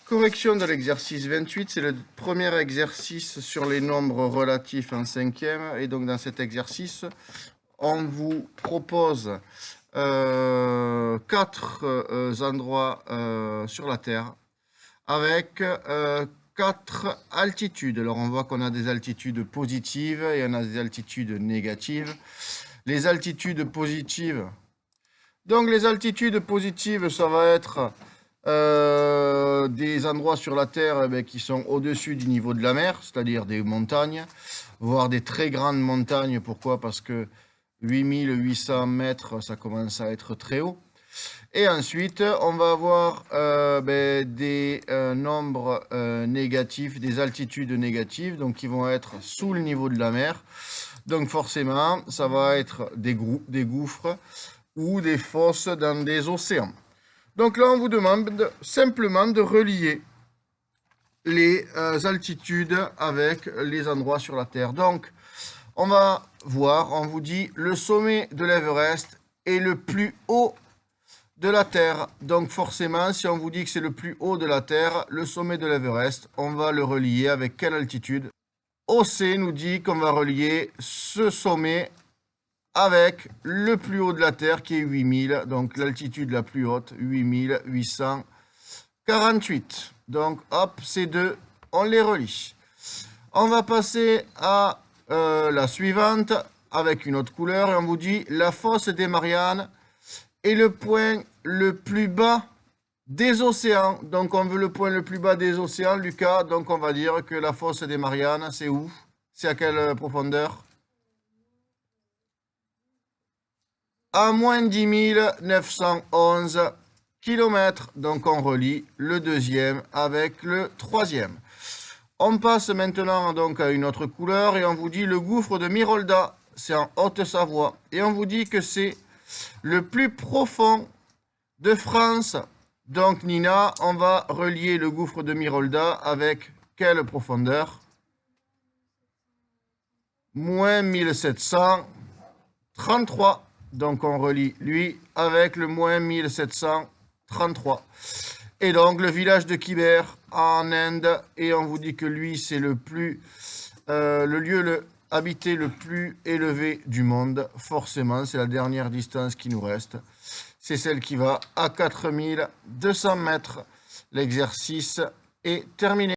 Correction de l'exercice 28, c'est le premier exercice sur les nombres relatifs en cinquième. Et donc dans cet exercice, on vous propose 4 endroits sur la Terre avec 4 altitudes. Alors on voit qu'on a des altitudes positives et on a des altitudes négatives. Les altitudes positives, donc les altitudes positives, ça va être des endroits sur la Terre qui sont au-dessus du niveau de la mer, c'est-à-dire des montagnes, voire des très grandes montagnes. Pourquoi? Parce que 8800 mètres, ça commence à être très haut. Et ensuite, on va avoir des nombres négatifs, des altitudes négatives, donc qui vont être sous le niveau de la mer. Donc forcément, ça va être des gouffres ou des fosses dans des océans. Donc là, on vous demande simplement de relier les altitudes avec les endroits sur la Terre. Donc, on va voir, on vous dit, le sommet de l'Everest est le plus haut de la Terre. Donc forcément, si on vous dit que c'est le plus haut de la Terre, le sommet de l'Everest, on va le relier avec quelle altitude? OC nous dit qu'on va relier ce sommet avec le plus haut de la Terre qui est 8000, donc l'altitude la plus haute, 8848. Donc hop, ces deux, on les relie. On va passer à la suivante avec une autre couleur et on vous dit la fosse des Mariannes est le point le plus bas des océans. Donc on veut le point le plus bas des océans, Lucas. Donc on va dire que la fosse des Mariannes, c'est où? C'est à quelle profondeur? À moins 10 911 km. Donc on relie le deuxième avec le troisième. On passe maintenant donc à une autre couleur et on vous dit le gouffre de Mirolda, c'est en Haute-Savoie. Et on vous dit que c'est le plus profond de France. Donc Nina, on va relier le gouffre de Mirolda avec quelle profondeur? Moins 1733. Donc on relie lui avec le moins 1733. Et donc le village de Kiber en Inde, et on vous dit que lui c'est le lieu habité le plus élevé du monde. Forcément, c'est la dernière distance qui nous reste. C'est celle qui va à 4200 mètres. L'exercice est terminé.